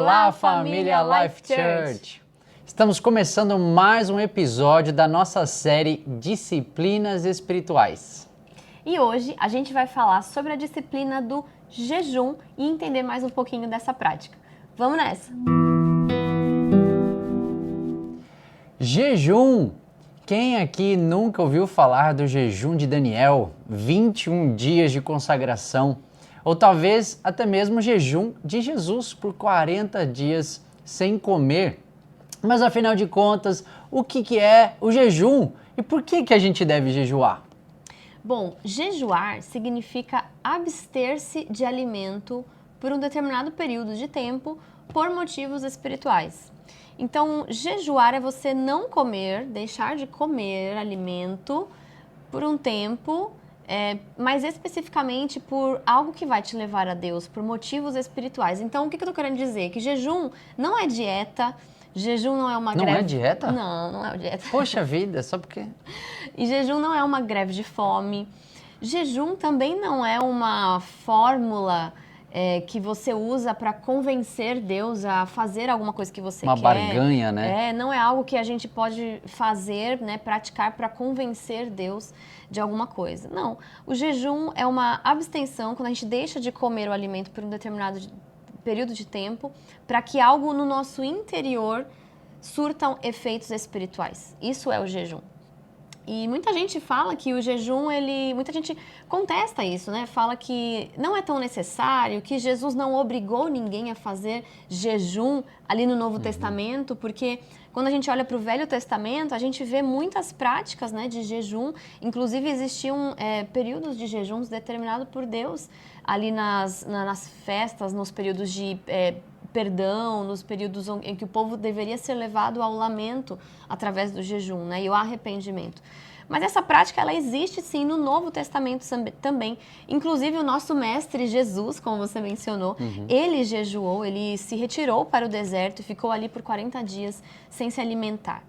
Olá, família Life Church! Estamos começando mais um episódio da nossa série Disciplinas Espirituais. E hoje a gente vai falar sobre a disciplina do jejum e entender mais um pouquinho dessa prática. Vamos nessa! Jejum! Quem aqui nunca ouviu falar do jejum de Daniel? 21 dias de consagração. Ou talvez até mesmo o jejum de Jesus por 40 dias sem comer. Mas afinal de contas, o que é o jejum e por que a gente deve jejuar? Bom, jejuar significa abster-se de alimento por um determinado período de tempo por motivos espirituais. Então, jejuar é você não comer, deixar de comer alimento por um tempo, mas especificamente por algo que vai te levar a Deus, por motivos espirituais. Então, o que eu estou querendo dizer? Que jejum não é dieta, jejum não é uma greve... Não é dieta? Não é dieta. Poxa vida, só porque... E jejum não é uma greve de fome. Jejum também não é uma fórmula que você usa para convencer Deus a fazer alguma coisa que você quer. Uma barganha, né? Não é algo que a gente pode fazer, né, praticar para convencer Deus de alguma coisa. Não, o jejum é uma abstenção, quando a gente deixa de comer o alimento por um determinado período de tempo, para que algo no nosso interior surtam efeitos espirituais. Isso é o jejum. E muita gente fala que o jejum, muita gente contesta isso, né? Fala que não é tão necessário, que Jesus não obrigou ninguém a fazer jejum ali no Novo Testamento, porque quando a gente olha para o Velho Testamento, a gente vê muitas práticas, né, de jejum. Inclusive existiam períodos de jejuns determinados por Deus ali nas festas, nos períodos de perdão, nos períodos em que o povo deveria ser levado ao lamento através do jejum, né, e o arrependimento. Mas essa prática, ela existe sim no Novo Testamento também. Inclusive o nosso mestre Jesus, como você mencionou, ele jejuou, ele se retirou para o deserto e ficou ali por 40 dias sem se alimentar.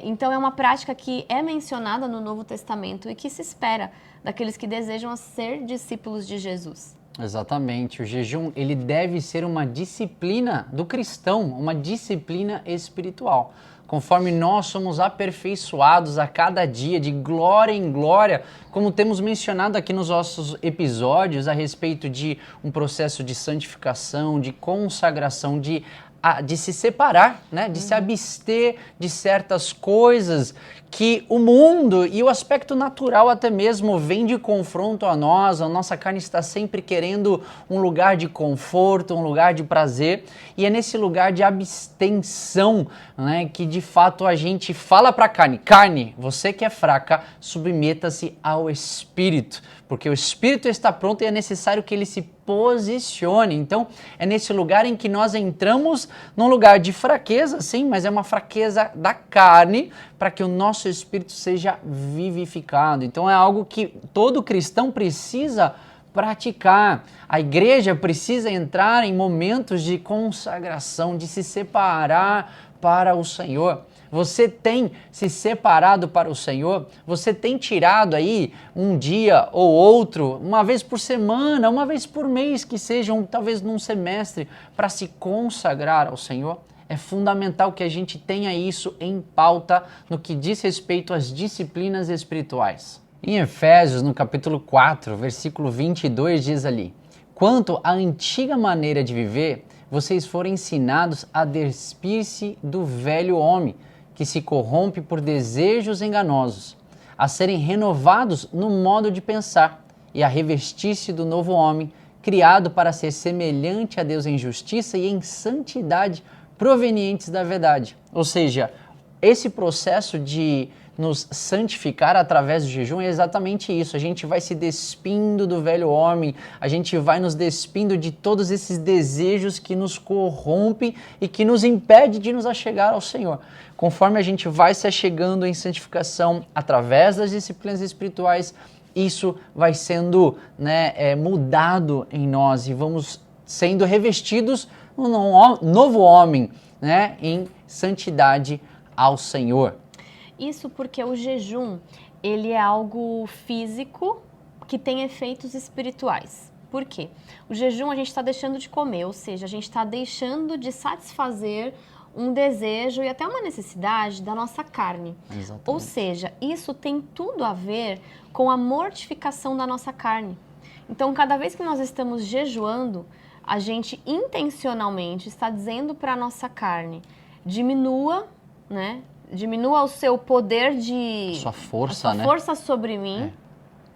Então é uma prática que é mencionada no Novo Testamento e que se espera daqueles que desejam ser discípulos de Jesus. Exatamente, o jejum ele deve ser uma disciplina do cristão, uma disciplina espiritual. Conforme nós somos aperfeiçoados a cada dia, de glória em glória, como temos mencionado aqui nos nossos episódios a respeito de um processo de santificação, de consagração, de se separar, né? De se abster de certas coisas que o mundo e o aspecto natural até mesmo vem de confronto a nós. A nossa carne está sempre querendo um lugar de conforto, um lugar de prazer, e é nesse lugar de abstenção, né, que de fato a gente fala para a carne, você que é fraca, submeta-se ao Espírito, porque o Espírito está pronto e é necessário que ele se posicione. Então é nesse lugar em que nós entramos num lugar de fraqueza, sim, mas é uma fraqueza da carne, para que o nosso espírito seja vivificado. Então é algo que todo cristão precisa praticar. A igreja precisa entrar em momentos de consagração, de se separar para o Senhor. Você tem se separado para o Senhor? Você tem tirado aí um dia ou outro, uma vez por semana, uma vez por mês, que seja talvez num semestre, para se consagrar ao Senhor? É fundamental que a gente tenha isso em pauta no que diz respeito às disciplinas espirituais. Em Efésios, no capítulo 4, versículo 22, diz ali: quanto à antiga maneira de viver, vocês foram ensinados a despir-se do velho homem, que se corrompe por desejos enganosos, a serem renovados no modo de pensar e a revestir-se do novo homem, criado para ser semelhante a Deus em justiça e em santidade provenientes da verdade. Ou seja, esse processo de nos santificar através do jejum é exatamente isso. A gente vai se despindo do velho homem, a gente vai nos despindo de todos esses desejos que nos corrompem e que nos impedem de nos achegar ao Senhor. Conforme a gente vai se achegando em santificação através das disciplinas espirituais, isso vai sendo mudado em nós e vamos sendo revestidos num novo homem, né, em santidade ao Senhor. Isso porque o jejum, ele é algo físico que tem efeitos espirituais. Por quê? O jejum a gente está deixando de comer, ou seja, a gente está deixando de satisfazer um desejo e até uma necessidade da nossa carne. Exatamente. Ou seja, isso tem tudo a ver com a mortificação da nossa carne. Então, cada vez que nós estamos jejuando, a gente intencionalmente está dizendo para a nossa carne, diminua, né? Diminua o seu poder de... Sua força, a sua força sobre mim,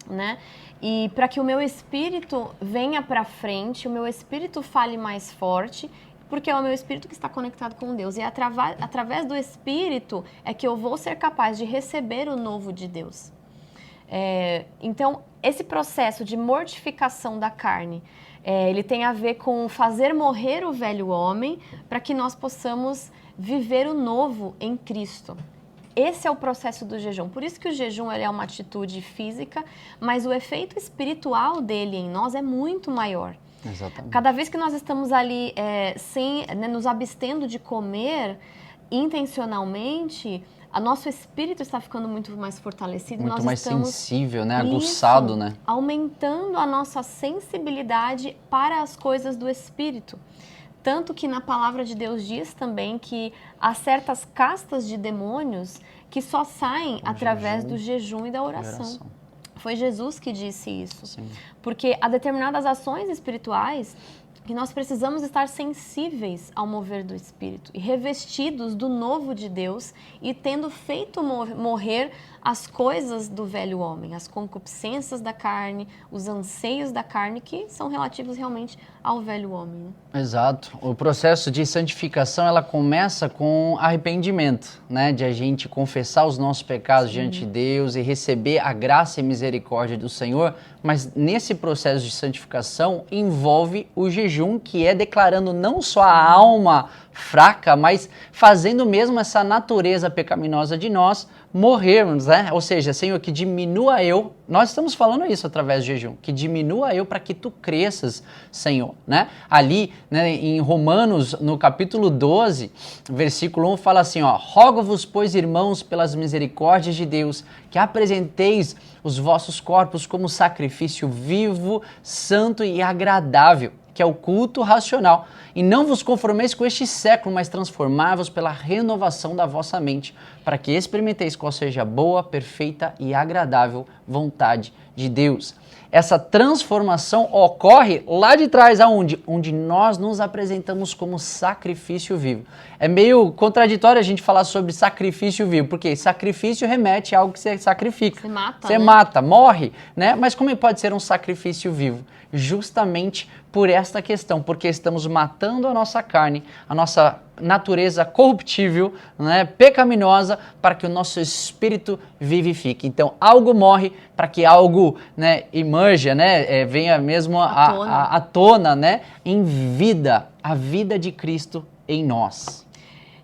né? E para que o meu espírito venha para frente, o meu espírito fale mais forte, porque é o meu espírito que está conectado com Deus. E através do espírito é que eu vou ser capaz de receber o novo de Deus. Então, esse processo de mortificação da carne, ele tem a ver com fazer morrer o velho homem para que nós possamos viver o novo em Cristo. Esse é o processo do jejum. Por isso que o jejum ele é uma atitude física, mas o efeito espiritual dele em nós é muito maior. Exatamente. Cada vez que nós estamos ali nos abstendo de comer intencionalmente, o nosso espírito está ficando muito mais fortalecido. Muito nós mais estamos, sensível, né? Aguçado, né? Aumentando a nossa sensibilidade para as coisas do espírito. Tanto que na palavra de Deus diz também que há certas castas de demônios que só saem através do jejum e da oração. Foi Jesus que disse isso. Sim. Porque há determinadas ações espirituais que nós precisamos estar sensíveis ao mover do Espírito e revestidos do novo de Deus e tendo feito morrer as coisas do velho homem, as concupiscências da carne, os anseios da carne que são relativos realmente ao velho homem. Né? Exato. O processo de santificação, ela começa com arrependimento, né? De a gente confessar os nossos pecados diante de Deus e receber a graça e misericórdia do Senhor, mas nesse processo de santificação envolve o jejum, que é declarando não só a alma fraca, mas fazendo mesmo essa natureza pecaminosa de nós morrermos, né? Ou seja, Senhor, que diminua eu, nós estamos falando isso através do jejum, que diminua eu para que tu cresças, Senhor, né? Ali, né, em Romanos, no capítulo 12, versículo 1, fala assim, ó, rogo-vos, pois, irmãos, pelas misericórdias de Deus, que apresenteis os vossos corpos como sacrifício vivo, santo e agradável, que é o culto racional. E não vos conformeis com este século, mas transformai-vos pela renovação da vossa mente, para que experimenteis qual seja a boa, perfeita e agradável vontade de Deus. Essa transformação ocorre lá de trás, aonde? Onde nós nos apresentamos como sacrifício vivo. É meio contraditório a gente falar sobre sacrifício vivo, porque sacrifício remete a algo que você sacrifica. Você mata, Você né? mata, morre, né? Mas como pode ser um sacrifício vivo? Justamente por esta questão, porque estamos matando a nossa carne, a nossa natureza corruptível, né, pecaminosa, para que o nosso espírito vivifique. Então, algo morre para que algo, né, emerja, né, venha mesmo à tona, né, em vida, a vida de Cristo em nós.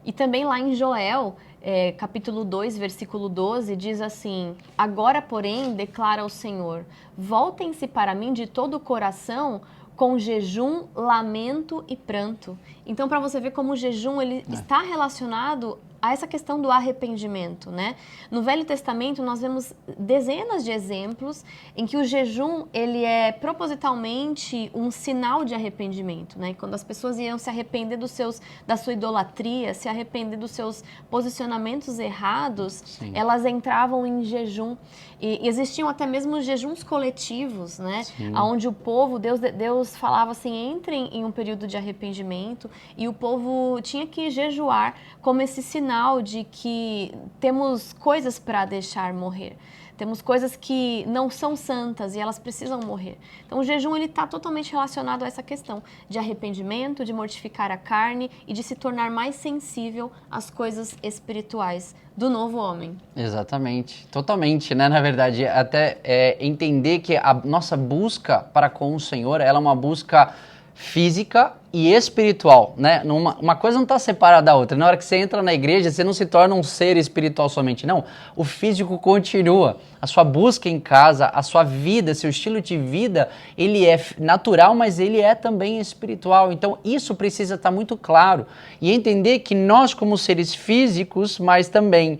E também lá em Joel, capítulo 2, versículo 12, diz assim, agora, porém, declara o Senhor, voltem-se para mim de todo o coração, com jejum, lamento e pranto. Então, para você ver como o jejum ele está relacionado a essa questão do arrependimento, né? No Velho Testamento, nós vemos dezenas de exemplos em que o jejum, ele é propositalmente um sinal de arrependimento, né? Quando as pessoas iam se arrepender da sua idolatria, se arrepender dos seus posicionamentos errados, Sim. elas entravam em jejum. E existiam até mesmo jejuns coletivos, né? Sim. Onde o povo, Deus falava assim, entrem em um período de arrependimento e o povo tinha que jejuar como esse sinal de que temos coisas para deixar morrer. Temos coisas que não são santas e elas precisam morrer. Então o jejum ele está totalmente relacionado a essa questão de arrependimento, de mortificar a carne e de se tornar mais sensível às coisas espirituais do novo homem. Exatamente, totalmente, né? Na verdade, até entender que a nossa busca para com o Senhor, ela é uma busca física e espiritual, né? Uma coisa não está separada da outra. Na hora que você entra na igreja, você não se torna um ser espiritual somente, não. O físico continua. A sua busca em casa, a sua vida, seu estilo de vida, ele é natural, mas ele é também espiritual. Então, isso precisa estar muito claro. E entender que nós, como seres físicos, mas também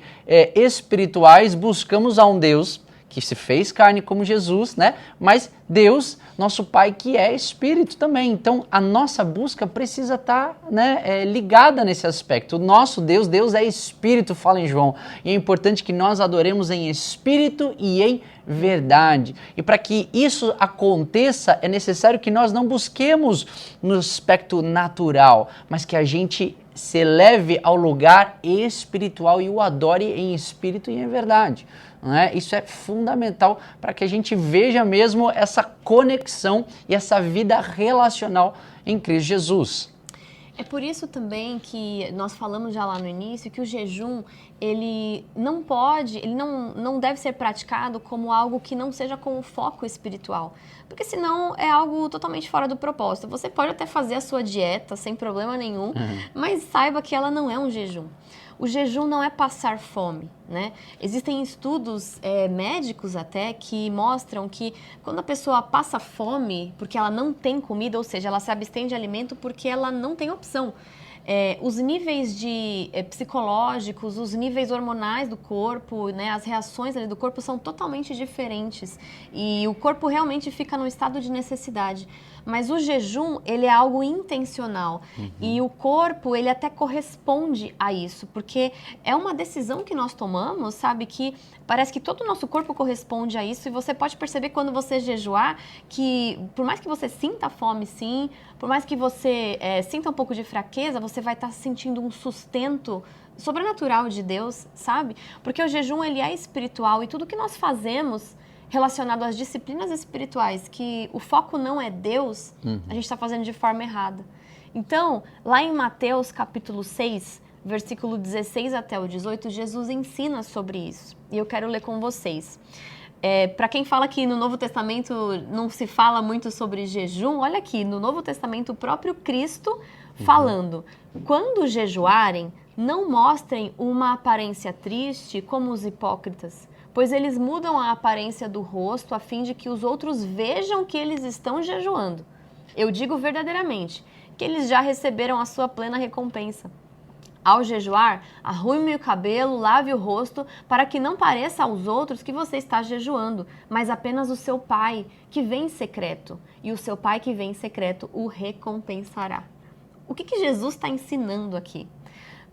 espirituais, buscamos a um Deus que se fez carne como Jesus, né? Mas Deus, nosso Pai, que é Espírito também. Então, a nossa busca precisa estar, né, ligada nesse aspecto. O nosso Deus, Deus é Espírito, fala em João. E é importante que nós adoremos em Espírito e em verdade. E para que isso aconteça, é necessário que nós não busquemos no aspecto natural, mas que a gente se eleve ao lugar espiritual e o adore em espírito e em verdade. Né? Isso é fundamental para que a gente veja mesmo essa conexão e essa vida relacional em Cristo Jesus. É por isso também que nós falamos já lá no início que o jejum, ele não deve ser praticado como algo que não seja com o foco espiritual. Porque senão é algo totalmente fora do propósito. Você pode até fazer a sua dieta sem problema nenhum, mas saiba que ela não é um jejum. O jejum não é passar fome, né? Existem estudos médicos até que mostram que quando a pessoa passa fome porque ela não tem comida, ou seja, ela se abstém de alimento porque ela não tem opção, os níveis psicológicos, os níveis hormonais do corpo, né, as reações ali do corpo são totalmente diferentes e o corpo realmente fica num estado de necessidade. Mas o jejum, ele é algo intencional e o corpo, ele até corresponde a isso, porque é uma decisão que nós tomamos, sabe, que parece que todo o nosso corpo corresponde a isso e você pode perceber quando você jejuar que por mais que você sinta fome sim, por mais que você sinta um pouco de fraqueza, você vai estar sentindo um sustento sobrenatural de Deus, sabe? Porque o jejum, ele é espiritual e tudo que nós fazemos relacionado às disciplinas espirituais, que o foco não é Deus, a gente está fazendo de forma errada. Então, lá em Mateus capítulo 6, versículo 16 até o 18, Jesus ensina sobre isso. E eu quero ler com vocês. Para quem fala que no Novo Testamento não se fala muito sobre jejum, olha aqui, no Novo Testamento o próprio Cristo falando, quando jejuarem, não mostrem uma aparência triste como os hipócritas, pois eles mudam a aparência do rosto a fim de que os outros vejam que eles estão jejuando. Eu digo verdadeiramente que eles já receberam a sua plena recompensa. Ao jejuar, arrume o cabelo, lave o rosto, para que não pareça aos outros que você está jejuando, mas apenas o seu Pai, que vem em secreto. E o seu Pai que vem em secreto o recompensará. O que Jesus está ensinando aqui?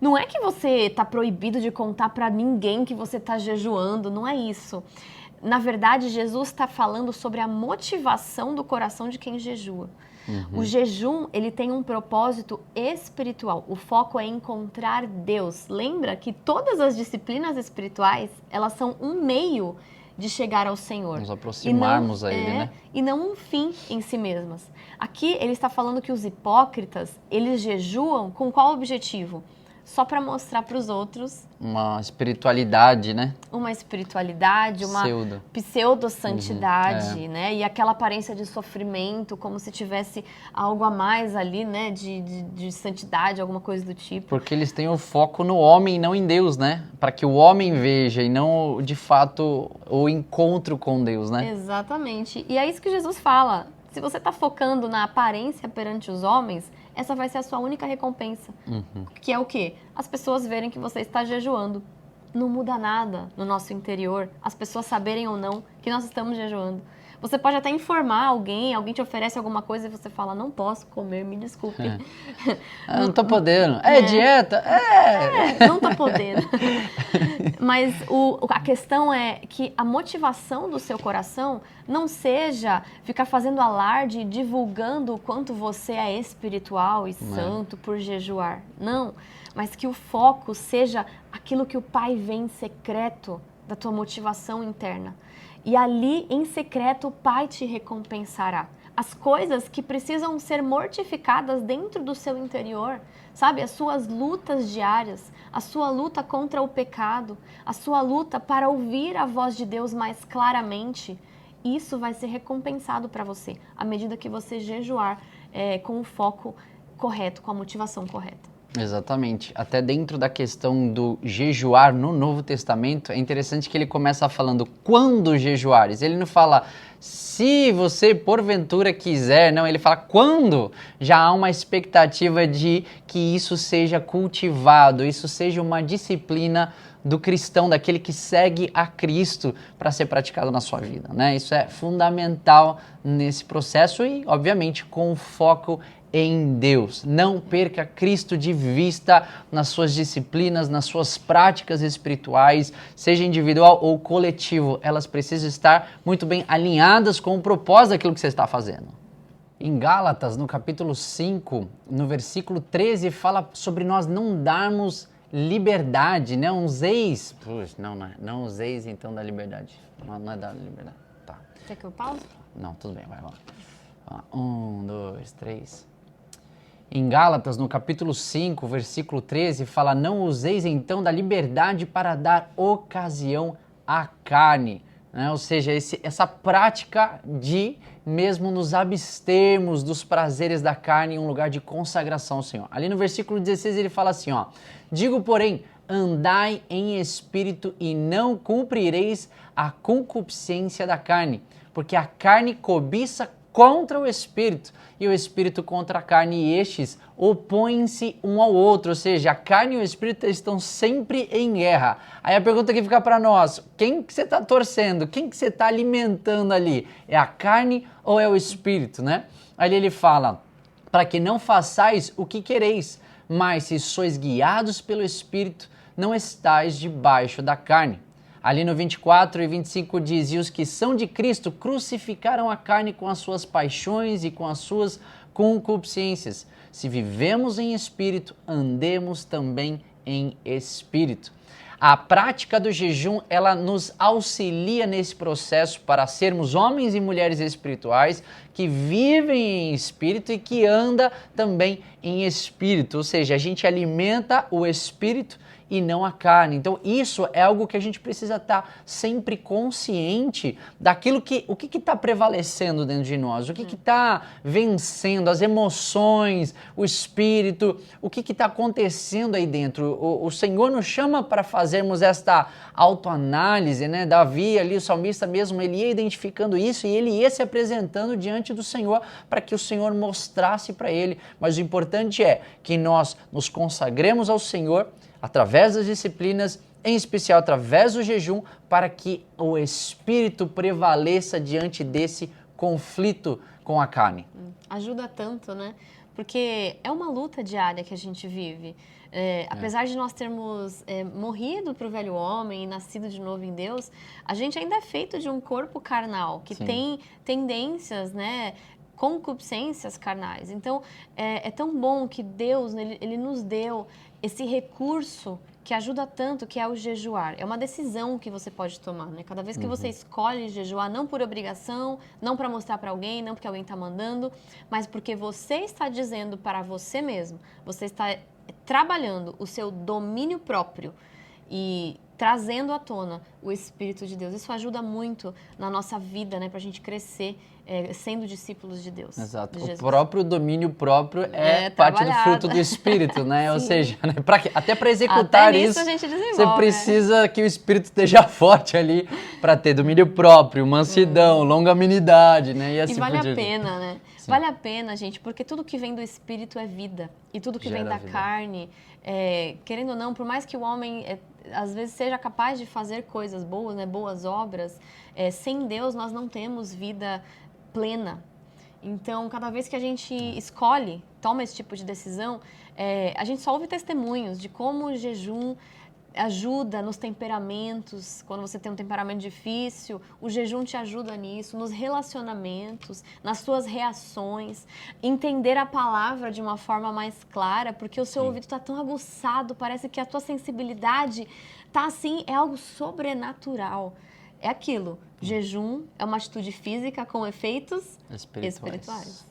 Não é que você está proibido de contar para ninguém que você está jejuando, não é isso. Na verdade, Jesus está falando sobre a motivação do coração de quem jejua. O jejum, ele tem um propósito espiritual. O foco é encontrar Deus. Lembra que todas as disciplinas espirituais, elas são um meio de chegar ao Senhor. Nos aproximarmos a Ele, né? E não um fim em si mesmas. Aqui, ele está falando que os hipócritas, eles jejuam com qual objetivo? Só para mostrar para os outros uma espiritualidade, né? Uma espiritualidade, uma pseudo-santidade, né? E aquela aparência de sofrimento, como se tivesse algo a mais ali, né? De santidade, alguma coisa do tipo. Porque eles têm o foco no homem e não em Deus, né? Para que o homem veja e não, de fato, o encontro com Deus, né? Exatamente. E é isso que Jesus fala. Se você está focando na aparência perante os homens, essa vai ser a sua única recompensa. Que é o quê? As pessoas verem que você está jejuando. Não muda nada no nosso interior, as pessoas saberem ou não que nós estamos jejuando. Você pode até informar alguém te oferece alguma coisa e você fala, não posso comer, me desculpe. Não tô podendo. Dieta? Não tô podendo. Mas a questão é que a motivação do seu coração não seja ficar fazendo alarde e divulgando o quanto você é espiritual e santo por jejuar. Não, mas que o foco seja aquilo que o Pai vê em secreto da tua motivação interna. E ali, em secreto, o Pai te recompensará. As coisas que precisam ser mortificadas dentro do seu interior, sabe? As suas lutas diárias, a sua luta contra o pecado, a sua luta para ouvir a voz de Deus mais claramente, isso vai ser recompensado para você, à medida que você jejuar com o foco correto, com a motivação correta. Exatamente. Até dentro da questão do jejuar no Novo Testamento, é interessante que ele começa falando quando jejuares. Ele não fala se você porventura quiser, não, ele fala quando já há uma expectativa de que isso seja cultivado, isso seja uma disciplina do cristão, daquele que segue a Cristo para ser praticado na sua vida, né? Isso é fundamental nesse processo e, obviamente, com foco em Deus. Não perca Cristo de vista nas suas disciplinas, nas suas práticas espirituais, seja individual ou coletivo. Elas precisam estar muito bem alinhadas com o propósito daquilo que você está fazendo. Em Gálatas, no capítulo 5, no versículo 13, fala sobre nós não darmos liberdade, né? Não useis então da liberdade. Não é da liberdade. Tá. Quer que eu pause? Não, tudo bem, vai lá. 1, 2, 3. Em Gálatas, no capítulo 5, versículo 13, fala: não useis então da liberdade para dar ocasião à carne. Né? Ou seja, essa prática de mesmo nos abstermos dos prazeres da carne em um lugar de consagração ao Senhor. Ali no versículo 16 ele fala assim, ó: digo, porém, andai em espírito e não cumprireis a concupiscência da carne, porque a carne cobiça contra o espírito e o espírito contra a carne, e estes opõem-se um ao outro, ou seja, a carne e o espírito estão sempre em guerra. Aí a pergunta que fica para nós: quem que você está torcendo? Quem que você está alimentando ali? É a carne ou é o espírito, né? Aí ele fala: para que não façais o que quereis, mas se sois guiados pelo espírito, não estais debaixo da carne. Ali no 24 e 25 diz: e os que são de Cristo crucificaram a carne com as suas paixões e com as suas concupiscências. Se vivemos em espírito, andemos também em espírito. A prática do jejum, ela nos auxilia nesse processo para sermos homens e mulheres espirituais que vivem em espírito e que andam também em espírito. Ou seja, a gente alimenta o espírito e não a carne. Então isso é algo que a gente precisa estar sempre consciente daquilo o que está prevalecendo dentro de nós, o que está vencendo, as emoções, o espírito, o que está acontecendo aí dentro. O Senhor nos chama para fazermos esta autoanálise, né? Davi ali, o salmista mesmo, ele ia identificando isso e ele ia se apresentando diante do Senhor para que o Senhor mostrasse para ele. Mas o importante é que nós nos consagremos ao Senhor através das disciplinas, em especial através do jejum, para que o espírito prevaleça diante desse conflito com a carne. Ajuda tanto, né? Porque é uma luta diária que a gente vive. Apesar de nós termos morrido para o velho homem e nascido de novo em Deus, a gente ainda é feito de um corpo carnal, que tem tendências, né? Concupiscências carnais. Então, é tão bom que Deus, ele nos deu esse recurso que ajuda tanto, que é o jejuar. É uma decisão que você pode tomar, né? Cada vez que você escolhe jejuar, não por obrigação, não para mostrar para alguém, não porque alguém está mandando, mas porque você está dizendo para você mesmo, você está trabalhando o seu domínio próprio e trazendo à tona o Espírito de Deus. Isso ajuda muito na nossa vida, né? Para a gente crescer sendo discípulos de Deus. Exato. De o próprio domínio próprio é parte do fruto do Espírito, né? Ou seja, né? Até para executar até isso, a gente desenvolve, você precisa que o Espírito esteja forte ali para ter domínio próprio, mansidão, longanimidade, né? E assim vale por diante. a pena, né? Sim. Vale a pena, gente, porque tudo que vem do Espírito é vida. E tudo que vem da carne, querendo ou não, por mais que o homem às vezes seja capaz de fazer coisas boas, né? Boas obras, sem Deus nós não temos vida plena. Então, cada vez que a gente escolhe, toma esse tipo de decisão, a gente só ouve testemunhos de como o jejum ajuda nos temperamentos. Quando você tem um temperamento difícil, o jejum te ajuda nisso, nos relacionamentos, nas suas reações, entender a palavra de uma forma mais clara, porque o seu ouvido está tão aguçado, parece que a tua sensibilidade está assim, é algo sobrenatural. É aquilo, jejum é uma atitude física com efeitos espirituais.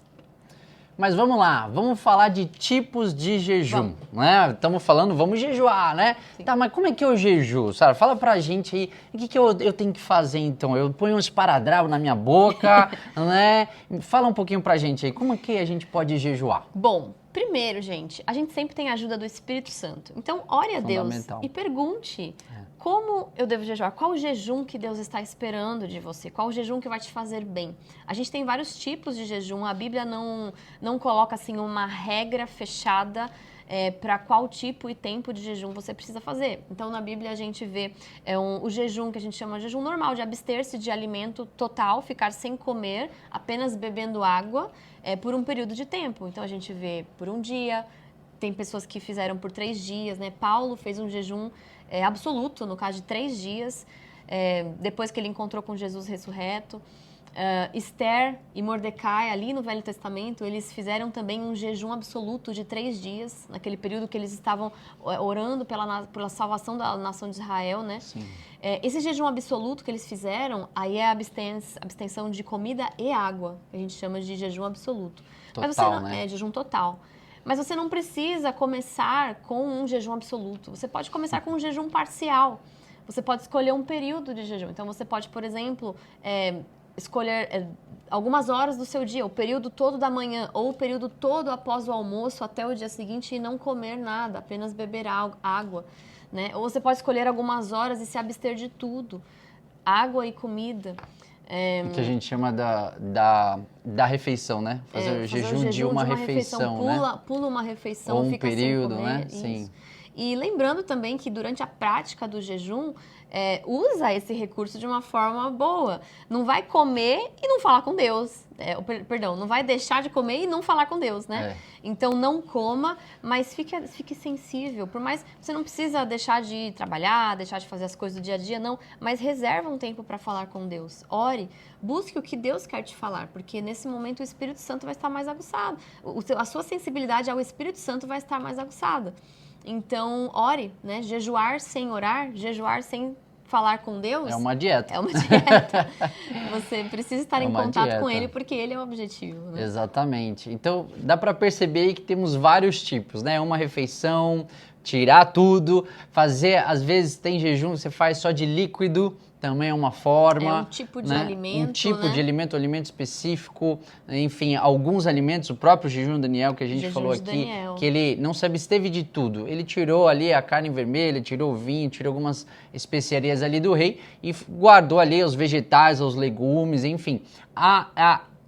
Mas vamos lá, vamos falar de tipos de jejum, né? Estamos falando, vamos jejuar, né? Sim. Tá, mas como é que eu jejuo, Sara? Fala pra gente aí, o que eu tenho que fazer então? Eu ponho um esparadrapo na minha boca, né? Fala um pouquinho pra gente aí, como é que a gente pode jejuar? Bom, primeiro, gente, a gente sempre tem a ajuda do Espírito Santo. Então, ore a Deus e pergunte como eu devo jejuar, qual o jejum que Deus está esperando de você, qual o jejum que vai te fazer bem. A gente tem vários tipos de jejum, a Bíblia não coloca assim uma regra fechada para qual tipo e tempo de jejum você precisa fazer. Então, na Bíblia, a gente vê o jejum, que a gente chama de jejum normal, de abster-se de alimento total, ficar sem comer, apenas bebendo água, por um período de tempo. Então, a gente vê por um dia, tem pessoas que fizeram por 3 dias, né? Paulo fez um jejum absoluto, no caso de 3 dias, depois que ele encontrou com Jesus ressurreto. Esther e Mordecai, ali no Velho Testamento, eles fizeram também um jejum absoluto de 3 dias, naquele período que eles estavam orando pela salvação da nação de Israel, né? Sim. Esse jejum absoluto que eles fizeram, aí é a abstenção de comida e água, que a gente chama de jejum absoluto. Total, mas você não, né? Jejum total. Mas você não precisa começar com um jejum absoluto. Você pode começar com um jejum parcial. Você pode escolher um período de jejum. Então, você pode, por exemplo, escolher algumas horas do seu dia, o período todo da manhã ou o período todo após o almoço até o dia seguinte e não comer nada, apenas beber água, né? Ou você pode escolher algumas horas e se abster de tudo, água e comida. O que a gente chama da refeição, né? Fazer o jejum de uma refeição, né? Pula uma refeição, ou um fica período, sem comer, né? Sim. E lembrando também que durante a prática do jejum, usa esse recurso de uma forma boa. Não vai comer e não falar com Deus. Perdão, não vai deixar de comer e não falar com Deus, né? Então não coma, mas fique sensível. Por mais você não precisa deixar de trabalhar, deixar de fazer as coisas do dia a dia, não. Mas reserva um tempo para falar com Deus. Ore, busque o que Deus quer te falar, porque nesse momento o Espírito Santo vai estar mais aguçado. A sua sensibilidade ao Espírito Santo vai estar mais aguçada. Então, ore, né? Jejuar sem orar, jejuar sem falar com Deus... É uma dieta. É uma dieta. Você precisa estar em contato dieta. com Ele, porque Ele é o objetivo, né? Exatamente. Então, dá para perceber que temos vários tipos, né? Uma refeição, tirar tudo, fazer... Às vezes tem jejum, você faz só de líquido, também é uma forma. Um tipo de né? alimento, Um tipo né? de alimento, um alimento específico. Enfim, alguns alimentos, o próprio jejum Daniel, que a gente falou aqui, Daniel. que ele não se absteve de tudo. Ele tirou ali a carne vermelha, tirou o vinho, tirou algumas especiarias ali do rei e guardou ali os vegetais, os legumes, enfim.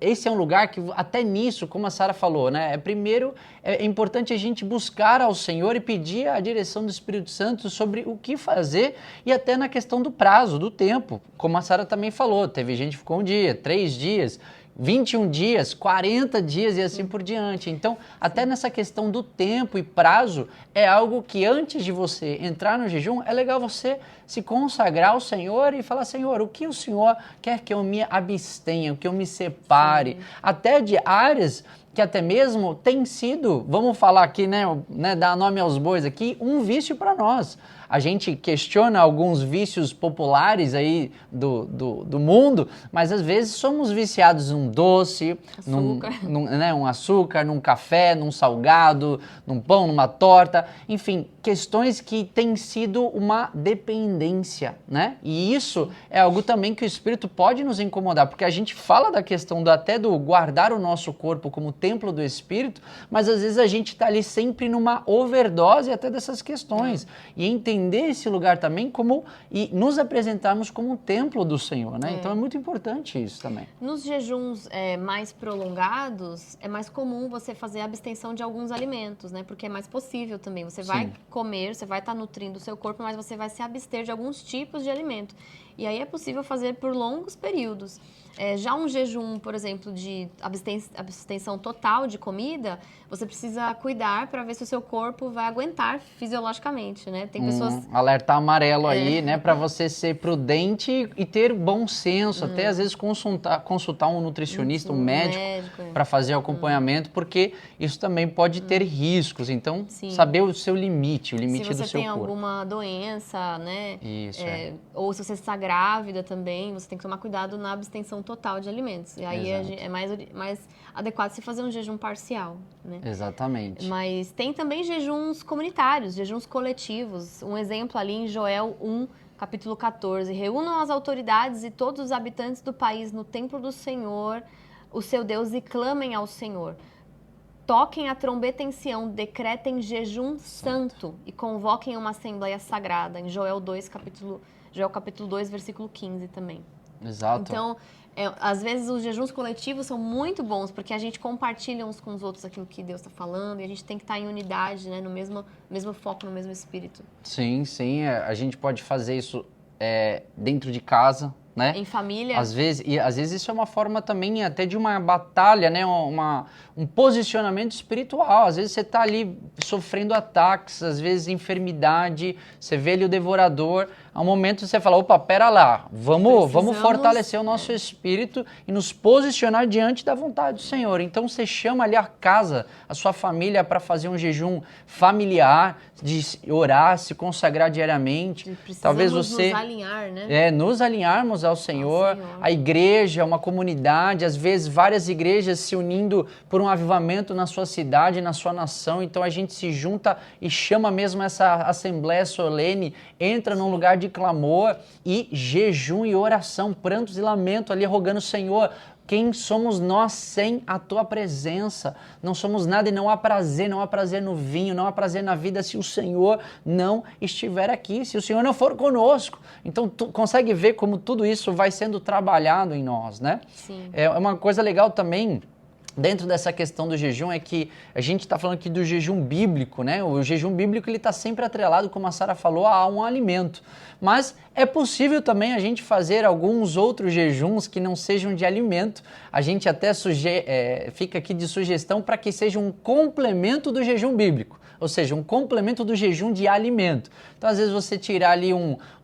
Esse é um lugar que até nisso, como a Sara falou, né? Primeiro é importante a gente buscar ao Senhor e pedir a direção do Espírito Santo sobre o que fazer e até na questão do prazo, do tempo. Como a Sara também falou, teve gente que ficou 1 dia, 3 dias, 21 dias, 40 dias e assim por diante. Então, até nessa questão do tempo e prazo, é algo que antes de você entrar no jejum, é legal você se consagrar ao Senhor e falar, Senhor, o que o Senhor quer que eu me abstenha, que eu me separe, até de áreas que até mesmo tem sido, vamos falar aqui, né, dar nome aos bois aqui, um vício para nós. A gente questiona alguns vícios populares aí do mundo, mas às vezes somos viciados num doce, num açúcar, num café, num salgado, num pão, numa torta, enfim, questões que têm sido uma dependência, né? E isso é algo também que o Espírito pode nos incomodar, porque a gente fala da questão até do guardar o nosso corpo como templo do Espírito, mas às vezes a gente está ali sempre numa overdose até dessas questões. E entender esse lugar também e nos apresentarmos como um templo do Senhor, né? Então é muito importante isso também. Nos jejuns mais prolongados, é mais comum você fazer a abstenção de alguns alimentos, né? Porque é mais possível também. Você vai comer, você vai estar nutrindo o seu corpo, mas você vai se abster de alguns tipos de alimento. E aí é possível fazer por longos períodos. Já um jejum, por exemplo, de abstenção total de comida, você precisa cuidar para ver se o seu corpo vai aguentar fisiologicamente, né? Tem pessoas... alerta amarelo aí, né? Para você ser prudente e ter bom senso, até às vezes consultar um nutricionista, um médico para fazer o acompanhamento, porque isso também pode ter riscos. Então, saber o seu limite, o limite do seu corpo. Se você tem alguma doença, né? Isso, ou se você está grávida também, você tem que tomar cuidado na abstenção total de alimentos. E aí é mais adequado se fazer um jejum parcial, né? Exatamente. Mas tem também jejuns comunitários, jejuns coletivos. Um exemplo ali em Joel 1, capítulo 14. Reúnam as autoridades e todos os habitantes do país no templo do Senhor, o seu Deus, e clamem ao Senhor. Toquem a trombeta em Sião, decretem jejum santo e convoquem uma assembleia sagrada. Em Joel capítulo 2, versículo 15 também. Exato. Então, Às vezes os jejuns coletivos são muito bons, porque a gente compartilha uns com os outros aquilo que Deus está falando, e a gente tem que estar em unidade, né? No mesmo foco, no mesmo espírito. Sim, sim. A gente pode fazer isso dentro de casa, né? Em família. Às vezes isso é uma forma também até de uma batalha, né? Um posicionamento espiritual. Às vezes você está ali sofrendo ataques, às vezes enfermidade, você vê ali o devorador. Há um momento você fala, opa, pera lá, vamos fortalecer o nosso espírito e nos posicionar diante da vontade do Senhor. Então você chama ali a casa, a sua família para fazer um jejum familiar, de orar, se consagrar diariamente. Talvez você nos alinhar, né? Nos alinharmos ao Senhor, a igreja, uma comunidade, às vezes várias igrejas se unindo por um avivamento na sua cidade, na sua nação. Então a gente se junta e chama mesmo essa assembleia solene, entra num lugar de clamor e jejum e oração, prantos e lamento ali rogando o Senhor. Quem somos nós sem a tua presença? Não somos nada e não há prazer no vinho, não há prazer na vida se o Senhor não estiver aqui, se o Senhor não for conosco. Então, tu consegue ver como tudo isso vai sendo trabalhado em nós, né? Sim. É uma coisa legal também, dentro dessa questão do jejum, é que a gente está falando aqui do jejum bíblico, né? O jejum bíblico ele está sempre atrelado, como a Sara falou, a um alimento. Mas é possível também a gente fazer alguns outros jejuns que não sejam de alimento. A gente até fica aqui de sugestão para que seja um complemento do jejum bíblico. Ou seja, um complemento do jejum de alimento. Então, às vezes, você tirar ali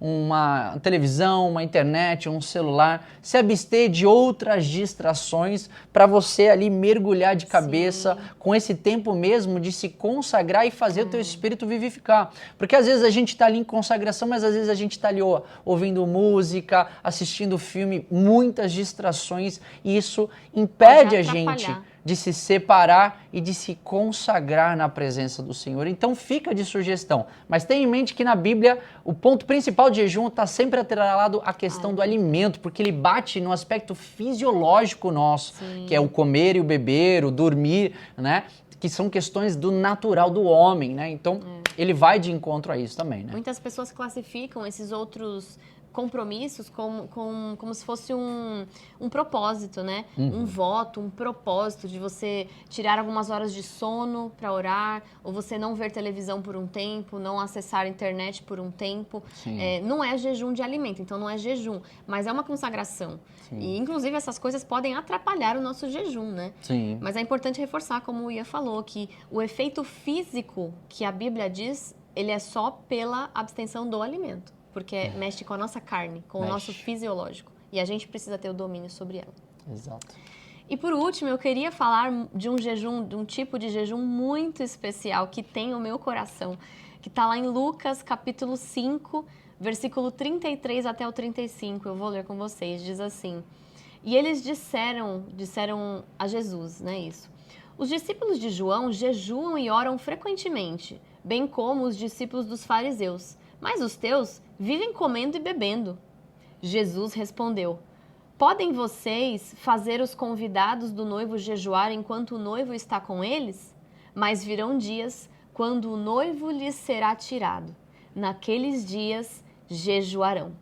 uma televisão, uma internet, um celular, se abster de outras distrações para você ali mergulhar de cabeça com esse tempo mesmo de se consagrar e fazer o teu espírito vivificar. Porque às vezes a gente está ali em consagração, mas às vezes a gente está ali ouvindo música, assistindo filme, muitas distrações, e isso impede a gente de se separar e de se consagrar na presença do Senhor. Então fica de sugestão. Mas tenha em mente que na Bíblia o ponto principal de jejum está sempre atrelado à questão do alimento, porque ele bate no aspecto fisiológico nosso, que é o comer e o beber, o dormir, né? Que são questões do natural do homem, né? Então ele vai de encontro a isso também, né? Muitas pessoas classificam esses outros compromissos como se fosse um propósito, né? Um voto, um propósito de você tirar algumas horas de sono para orar, ou você não ver televisão por um tempo, não acessar a internet por um tempo. Não é jejum de alimento, então não é jejum, mas é uma consagração. Sim. E, inclusive, essas coisas podem atrapalhar o nosso jejum, né? Sim. Mas é importante reforçar, como o Ia falou, que o efeito físico que a Bíblia diz, ele é só pela abstenção do alimento. Porque mexe com a nossa carne, com o nosso fisiológico. E a gente precisa ter o domínio sobre ela. Exato. E por último, eu queria falar de um jejum, de um tipo de jejum muito especial que tem o meu coração, que está lá em Lucas, capítulo 5, versículo 33 até o 35. Eu vou ler com vocês. Diz assim: E eles disseram a Jesus, né, isso. Os discípulos de João jejuam e oram frequentemente, bem como os discípulos dos fariseus. Mas os teus vivem comendo e bebendo. Jesus respondeu: Podem vocês fazer os convidados do noivo jejuar enquanto o noivo está com eles? Mas virão dias quando o noivo lhes será tirado. Naqueles dias jejuarão.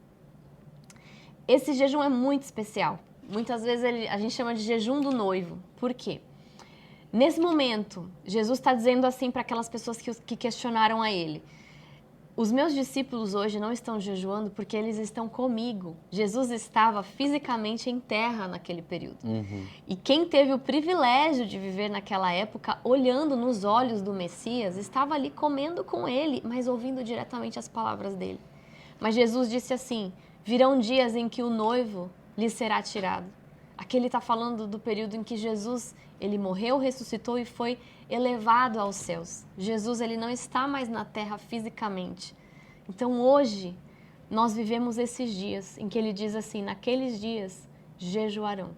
Esse jejum é muito especial. Muitas vezes a gente chama de jejum do noivo. Por quê? Nesse momento, Jesus está dizendo assim para aquelas pessoas que questionaram a ele: Os meus discípulos hoje não estão jejuando porque eles estão comigo. Jesus estava fisicamente em terra naquele período. E quem teve o privilégio de viver naquela época, olhando nos olhos do Messias, estava ali comendo com ele, mas ouvindo diretamente as palavras dele. Mas Jesus disse assim: virão dias em que o noivo lhe será tirado. Aqui ele está falando do período em que Jesus, ele morreu, ressuscitou e foi elevado aos céus. Jesus, ele não está mais na terra fisicamente. Então hoje nós vivemos esses dias em que ele diz assim: naqueles dias jejuarão.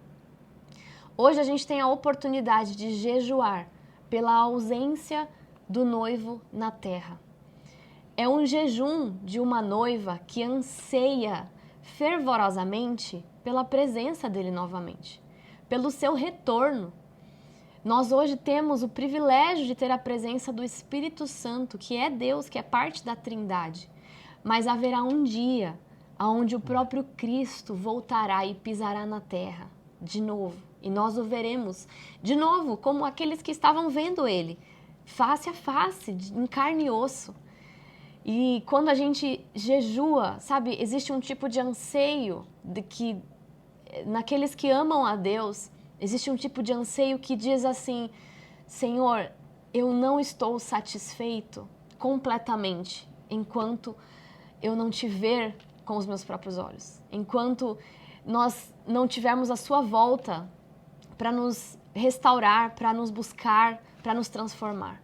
Hoje a gente tem a oportunidade de jejuar pela ausência do noivo na terra. É um jejum de uma noiva que anseia fervorosamente pela presença dele novamente, pelo seu retorno. Nós hoje temos o privilégio de ter a presença do Espírito Santo, que é Deus, que é parte da Trindade. Mas haverá um dia aonde o próprio Cristo voltará e pisará na terra de novo. E nós o veremos de novo como aqueles que estavam vendo ele, face a face, em carne e osso. E quando a gente jejua, sabe, existe um tipo de anseio de que naqueles que amam a Deus, existe um tipo de anseio que diz assim: Senhor, eu não estou satisfeito completamente enquanto eu não te ver com os meus próprios olhos. Enquanto nós não tivermos a sua volta para nos restaurar, para nos buscar, para nos transformar.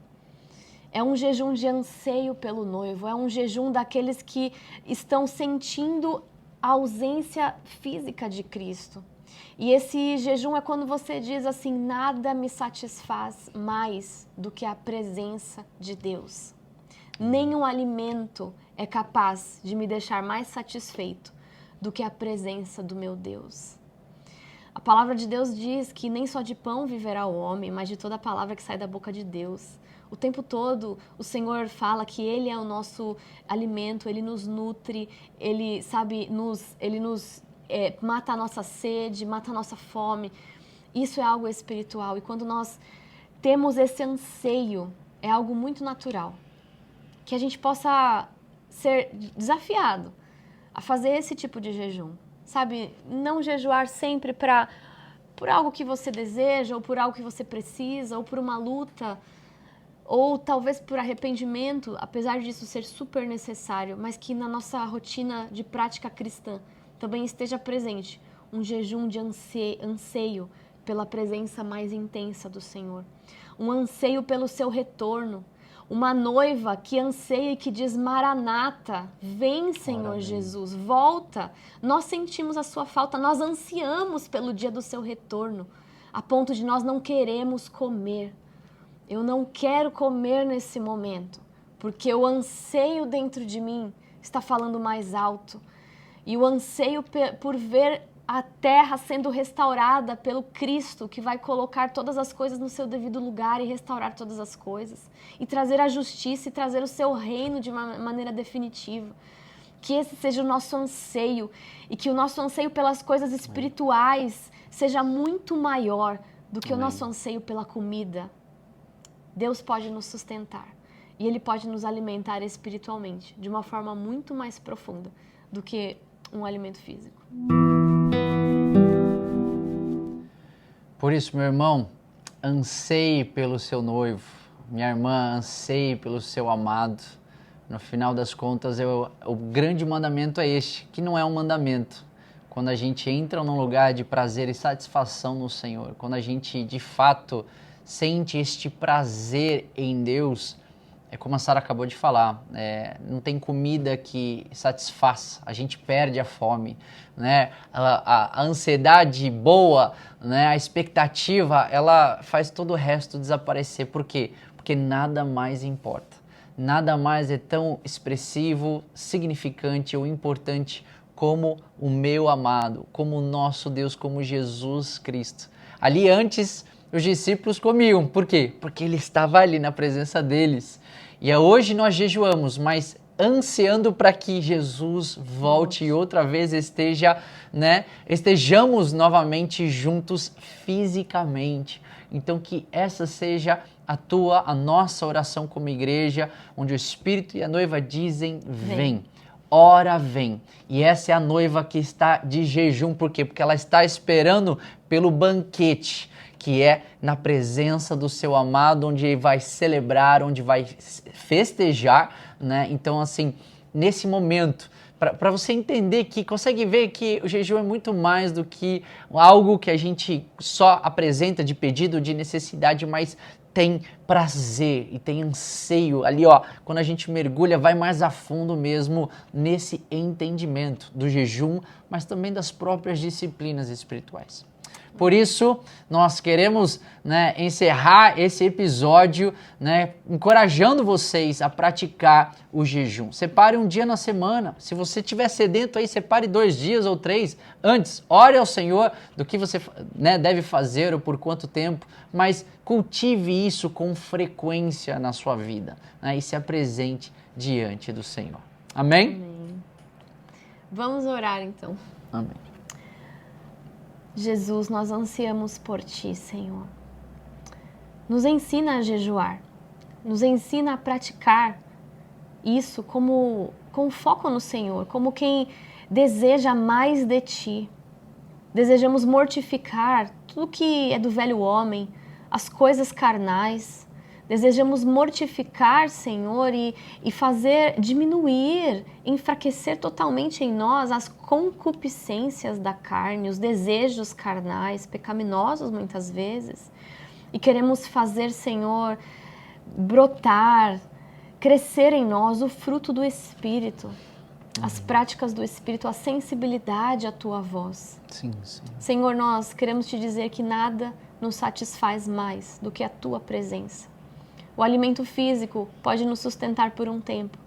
É um jejum de anseio pelo noivo, é um jejum daqueles que estão sentindo a ausência física de Cristo. E esse jejum é quando você diz assim: nada me satisfaz mais do que a presença de Deus. Nenhum alimento é capaz de me deixar mais satisfeito do que a presença do meu Deus. A palavra de Deus diz que nem só de pão viverá o homem, mas de toda a palavra que sai da boca de Deus. O tempo todo o Senhor fala que Ele é o nosso alimento, Ele nos nutre, Ele, sabe, mata a nossa sede, mata a nossa fome. Isso é algo espiritual. E quando nós temos esse anseio, é algo muito natural. Que a gente possa ser desafiado a fazer esse tipo de jejum. Sabe, não jejuar sempre por algo que você deseja, ou por algo que você precisa, ou por uma luta, ou talvez por arrependimento, apesar disso ser super necessário, mas que na nossa rotina de prática cristã também esteja presente um jejum de anseio pela presença mais intensa do Senhor, um anseio pelo seu retorno, uma noiva que anseia e que diz: Maranata, vem, Senhor Jesus, volta. Nós sentimos a sua falta, nós ansiamos pelo dia do seu retorno, a ponto de nós não queremos comer. Eu não quero comer nesse momento, porque o anseio dentro de mim está falando mais alto. E o anseio por ver a terra sendo restaurada pelo Cristo, que vai colocar todas as coisas no seu devido lugar e restaurar todas as coisas. E trazer a justiça e trazer o seu reino de uma maneira definitiva. Que esse seja o nosso anseio e que o nosso anseio pelas coisas espirituais seja muito maior do que o nosso anseio pela comida. Deus pode nos sustentar e Ele pode nos alimentar espiritualmente de uma forma muito mais profunda do que um alimento físico. Por isso, meu irmão, anseie pelo seu noivo. Minha irmã, anseie pelo seu amado. No final das contas, o grande mandamento é este, que não é um mandamento. Quando a gente entra num lugar de prazer e satisfação no Senhor, quando a gente, de fato, sente este prazer em Deus, é como a Sara acabou de falar, não tem comida que satisfaça, a gente perde a fome, né? A ansiedade boa, né? A expectativa, ela faz todo o resto desaparecer. Por quê? Porque nada mais importa. Nada mais é tão expressivo, significante ou importante como o meu amado, como o nosso Deus, como Jesus Cristo. Ali antes, os discípulos comiam. Por quê? Porque Ele estava ali na presença deles. E hoje nós jejuamos, mas ansiando para que Jesus volte e outra vez estejamos novamente juntos fisicamente. Então que essa seja a nossa oração como igreja, onde o Espírito e a noiva dizem: vem. Ora vem. E essa é a noiva que está de jejum. Por quê? Porque ela está esperando pelo banquete, que é na presença do seu amado, onde vai celebrar, onde vai festejar, né? Então, assim, nesse momento, para você entender que, consegue ver que o jejum é muito mais do que algo que a gente só apresenta de pedido, de necessidade, mas tem prazer e tem anseio ali, ó, quando a gente mergulha, vai mais a fundo mesmo nesse entendimento do jejum, mas também das próprias disciplinas espirituais. Por isso, nós queremos, encerrar esse episódio, encorajando vocês a praticar o jejum. Separe um dia na semana. Se você estiver sedento aí, separe 2 dias ou 3 antes. Ore ao Senhor do que você deve fazer ou por quanto tempo, mas cultive isso com frequência na sua vida, e se apresente diante do Senhor. Amém? Amém. Vamos orar então. Amém. Jesus, nós ansiamos por Ti, Senhor. Nos ensina a jejuar, nos ensina a praticar isso com foco no Senhor, como quem deseja mais de Ti. Desejamos mortificar tudo que é do velho homem, as coisas carnais. Desejamos mortificar, Senhor, e fazer diminuir, enfraquecer totalmente em nós as concupiscências da carne, os desejos carnais, pecaminosos muitas vezes. E queremos fazer, Senhor, brotar, crescer em nós o fruto do Espírito, as práticas do Espírito, a sensibilidade à Tua voz. Sim, sim. Senhor, nós queremos Te dizer que nada nos satisfaz mais do que a Tua presença. O alimento físico pode nos sustentar por um tempo,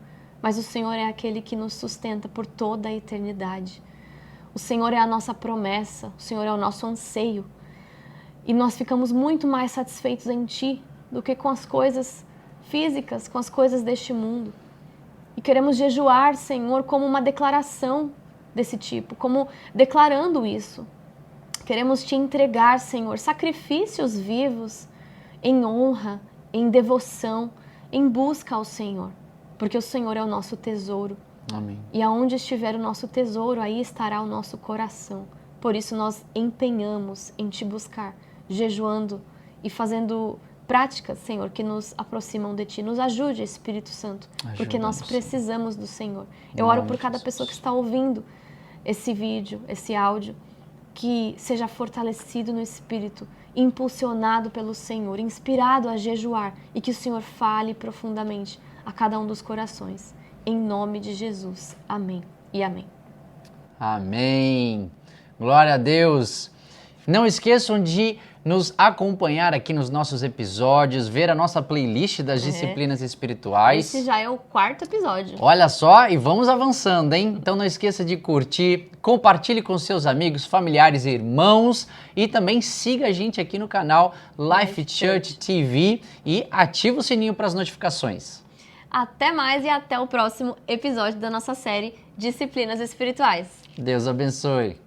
mas o Senhor é aquele que nos sustenta por toda a eternidade. O Senhor é a nossa promessa, o Senhor é o nosso anseio. E nós ficamos muito mais satisfeitos em Ti do que com as coisas físicas, com as coisas deste mundo. E queremos jejuar, Senhor, como uma declaração desse tipo, como declarando isso. Queremos Te entregar, Senhor, sacrifícios vivos em honra, em devoção, em busca ao Senhor, porque o Senhor é o nosso tesouro. Amém. E aonde estiver o nosso tesouro, aí estará o nosso coração. Por isso nós empenhamos em Te buscar, jejuando e fazendo práticas, Senhor, que nos aproximam de Ti. Nos ajude, Espírito Santo, porque nós precisamos do Senhor. Eu oro por cada pessoa que está ouvindo esse vídeo, esse áudio, que seja fortalecido no Espírito, impulsionado pelo Senhor, inspirado a jejuar e que o Senhor fale profundamente a cada um dos corações. Em nome de Jesus. Amém e amém. Amém. Glória a Deus. Não esqueçam de nos acompanhar aqui nos nossos episódios, ver a nossa playlist das disciplinas espirituais. Esse já é o 4º episódio. Olha só, e vamos avançando, hein? Então não esqueça de curtir, compartilhe com seus amigos, familiares e irmãos e também siga a gente aqui no canal Life Church TV e ativa o sininho para as notificações. Até mais e até o próximo episódio da nossa série Disciplinas Espirituais. Deus abençoe.